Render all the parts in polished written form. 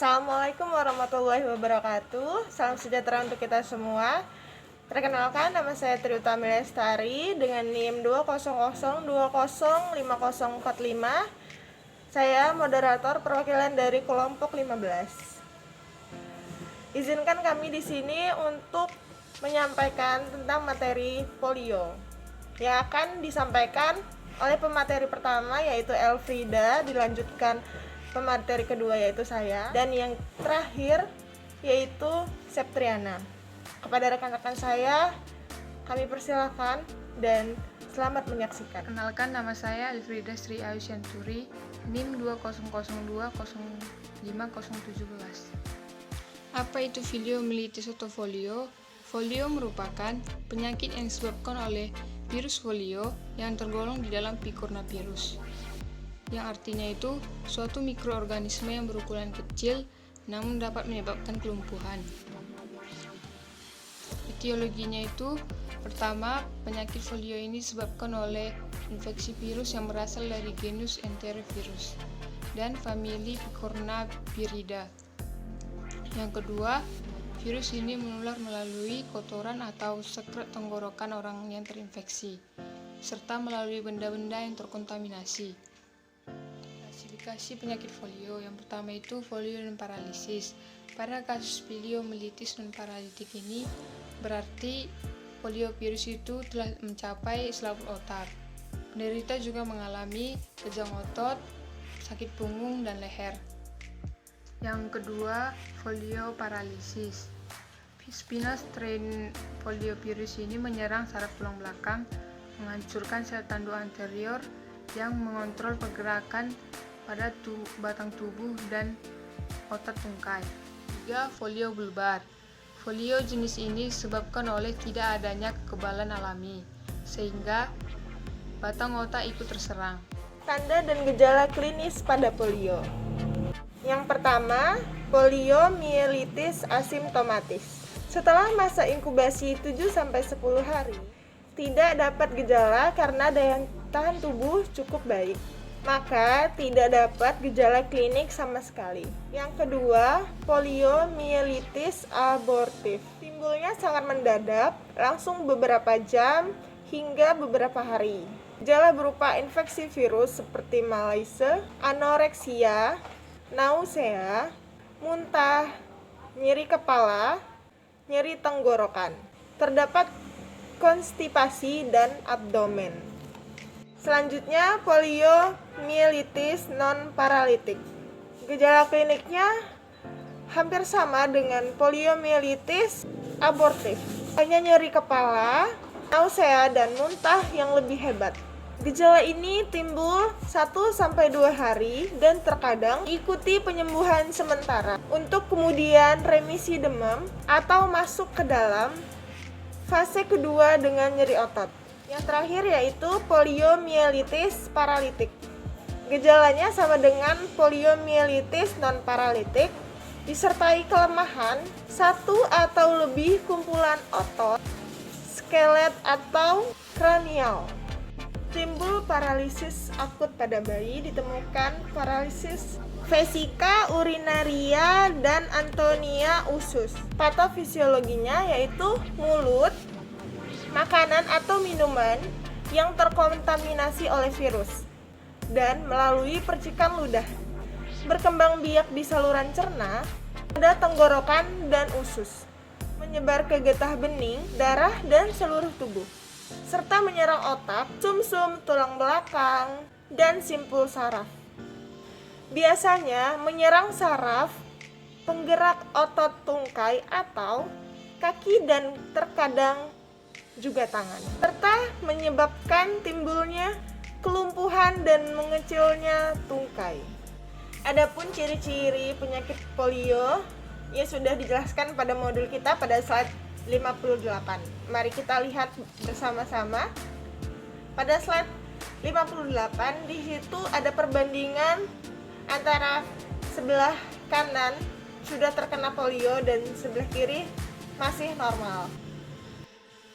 Assalamualaikum warahmatullahi wabarakatuh. Salam sejahtera untuk kita semua. Perkenalkan, nama saya Triutami Lestari dengan NIM 20020505045. Saya moderator perwakilan dari kelompok 15. Izinkan kami di sini untuk menyampaikan tentang materi polio yang akan disampaikan oleh pemateri pertama yaitu Elfrida, dilanjutkan pemateri kedua yaitu saya, dan yang terakhir yaitu Septriana. Kepada rekan-rekan saya, kami persilakan dan selamat menyaksikan. Kenalkan, nama saya Elfrida Sri Ayu Syanturi, NIM 200205017. Apa itu poliomyelitis atau folio? Folio merupakan penyakit yang disebabkan oleh virus folio yang tergolong di dalam Picornavirus, yang artinya itu suatu mikroorganisme yang berukuran kecil namun dapat menyebabkan kelumpuhan. Etiologinya itu, pertama, penyakit folio ini disebabkan oleh infeksi virus yang berasal dari genus Enterovirus dan famili Picornaviridae. Yang kedua, virus ini menular melalui kotoran atau sekret tenggorokan orang yang terinfeksi, serta melalui benda-benda yang terkontaminasi. Klasifikasi penyakit folio, yang pertama itu folio non paralisis. Pada kasus poliomyelitis non paralitik ini berarti poliovirus itu telah mencapai selaput otak. Penderita juga mengalami kejang otot, sakit punggung, dan leher. Yang kedua, folio paralisis. Spina strain poliovirus ini menyerang saraf tulang belakang, menghancurkan sel tanduk anterior yang mengontrol pergerakan pada batang tubuh dan otot tungkai. 3. Folio bulbar. Folio jenis ini disebabkan oleh tidak adanya kekebalan alami, sehingga batang otak ikut terserang. Tanda dan gejala klinis pada polio. Yang pertama, poliomyelitis asimptomatis. Setelah masa inkubasi 7-10 hari, tidak dapat gejala karena daya tahan tubuh cukup baik, maka tidak dapat gejala klinik sama sekali. Yang kedua, poliomyelitis abortif. Timbulnya sangat mendadak, langsung beberapa jam hingga beberapa hari. Gejala berupa infeksi virus seperti malaise, anoreksia, nausea, muntah, nyeri kepala, nyeri tenggorokan. Terdapat konstipasi dan abdomen. Selanjutnya, poliomyelitis non paralitik. Gejala kliniknya hampir sama dengan poliomyelitis abortif, hanya nyeri kepala, nausea, dan muntah yang lebih hebat. Gejala ini timbul 1-2 hari dan terkadang ikuti penyembuhan sementara untuk kemudian remisi demam atau masuk ke dalam fase kedua dengan nyeri otot. Yang terakhir yaitu poliomyelitis paralitik. Gejalanya sama dengan poliomyelitis non paralitik, disertai kelemahan satu atau lebih kumpulan otot, skelet atau kranial. Timbul paralisis akut pada bayi, ditemukan paralisis vesika urinaria dan antonia usus. Patofisiologinya yaitu mulut, makanan atau minuman yang terkontaminasi oleh virus dan melalui percikan ludah, berkembang biak di saluran cerna, pada tenggorokan dan usus, menyebar ke getah bening, darah, dan seluruh tubuh, serta menyerang otak, sumsum, tulang belakang, dan simpul saraf. Biasanya menyerang saraf, penggerak otot tungkai atau kaki, dan terkadang juga tangan, serta menyebabkan timbulnya kelumpuhan dan mengecilnya tungkai. Adapun ciri-ciri penyakit polio ya sudah dijelaskan pada modul kita pada slide 58. Mari kita lihat bersama-sama. Pada slide 58 di situ ada perbandingan antara sebelah kanan sudah terkena polio dan sebelah kiri masih normal.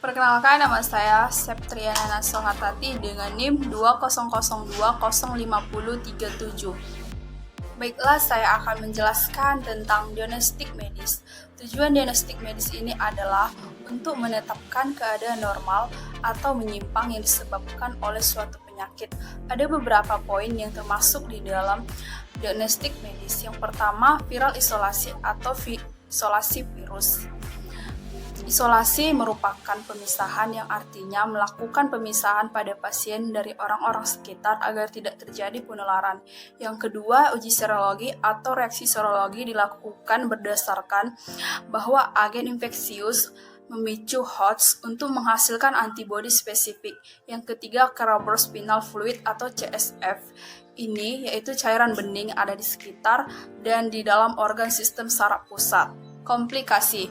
Perkenalkan, nama saya Septriana Sohatati dengan NIM 200205037. Baiklah, saya akan menjelaskan tentang diagnostik medis. Tujuan diagnostik medis ini adalah untuk menetapkan keadaan normal atau menyimpang yang disebabkan oleh suatu penyakit. Ada beberapa poin yang termasuk di dalam diagnostik medis. Yang pertama, viral isolasi atau isolasi virus. Isolasi merupakan pemisahan yang artinya melakukan pemisahan pada pasien dari orang-orang sekitar agar tidak terjadi penularan. Yang kedua, uji serologi atau reaksi serologi dilakukan berdasarkan bahwa agen infeksius memicu host untuk menghasilkan antibodi spesifik. Yang ketiga, cerebrospinal fluid atau CSF. Ini yaitu cairan bening ada di sekitar dan di dalam organ sistem saraf pusat. Komplikasi.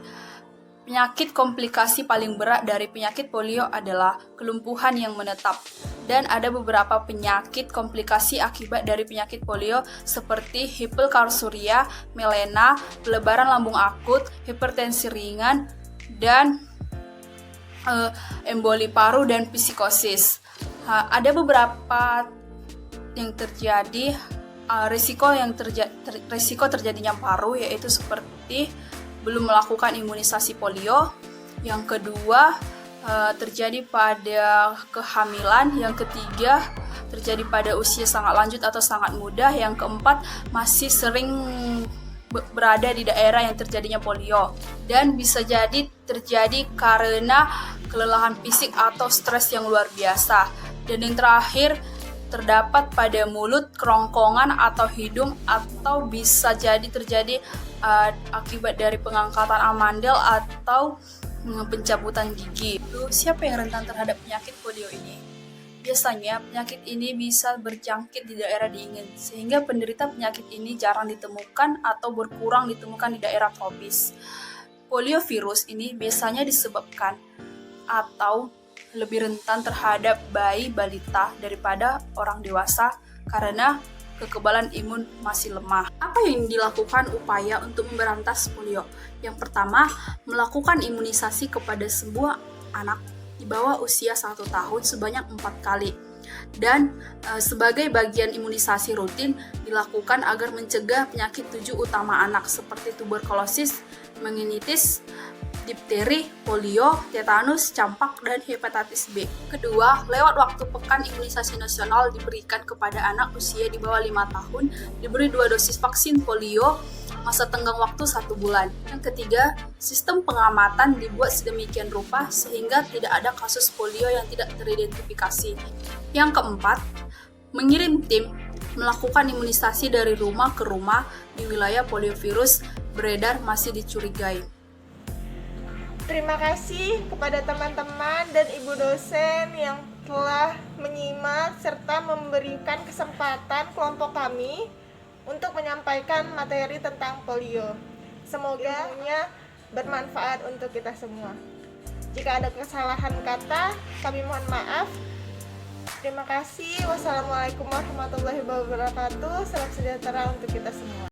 Penyakit komplikasi paling berat dari penyakit polio adalah kelumpuhan yang menetap. Dan ada beberapa penyakit komplikasi akibat dari penyakit polio seperti hiperkalsuria, melena, pelebaran lambung akut, hipertensi ringan, dan emboli paru dan psikosis. Ada beberapa yang terjadi risiko terjadinya paru, yaitu seperti belum melakukan imunisasi polio. Yang kedua, terjadi pada kehamilan. Yang ketiga, terjadi pada usia sangat lanjut atau sangat muda. Yang keempat, masih sering berada di daerah yang terjadinya polio. Dan bisa jadi terjadi karena kelelahan fisik atau stres yang luar biasa. Dan yang terakhir, terdapat pada mulut, kerongkongan, atau hidung, atau bisa jadi terjadi akibat dari pengangkatan amandel atau pencabutan gigi. Lalu, siapa yang rentan terhadap penyakit polio ini? Biasanya penyakit ini bisa berjangkit di daerah dingin, sehingga penderita penyakit ini jarang ditemukan atau berkurang ditemukan di daerah tropis. Poliovirus ini biasanya disebabkan atau lebih rentan terhadap bayi balita daripada orang dewasa karena kekebalan imun masih lemah. Apa yang dilakukan upaya untuk memberantas polio? Yang pertama, melakukan imunisasi kepada semua anak di bawah usia 1 tahun sebanyak 4 kali. Dan sebagai bagian imunisasi rutin dilakukan agar mencegah penyakit 7 utama anak seperti tuberkulosis, meningitis, difteri, polio, tetanus, campak, dan hepatitis B. Kedua, lewat waktu pekan imunisasi nasional diberikan kepada anak usia di bawah 5 tahun, diberi 2 dosis vaksin polio, masa tenggang waktu 1 bulan. Yang ketiga, sistem pengamatan dibuat sedemikian rupa sehingga tidak ada kasus polio yang tidak teridentifikasi. Yang keempat, mengirim tim melakukan imunisasi dari rumah ke rumah di wilayah poliovirus beredar masih dicurigai. Terima kasih kepada teman-teman dan ibu dosen yang telah menyimak serta memberikan kesempatan kelompok kami untuk menyampaikan materi tentang polio. Semoga ilmunya bermanfaat untuk kita semua. Jika ada kesalahan kata, kami mohon maaf. Terima kasih. Wassalamualaikum warahmatullahi wabarakatuh. Salam sejahtera untuk kita semua.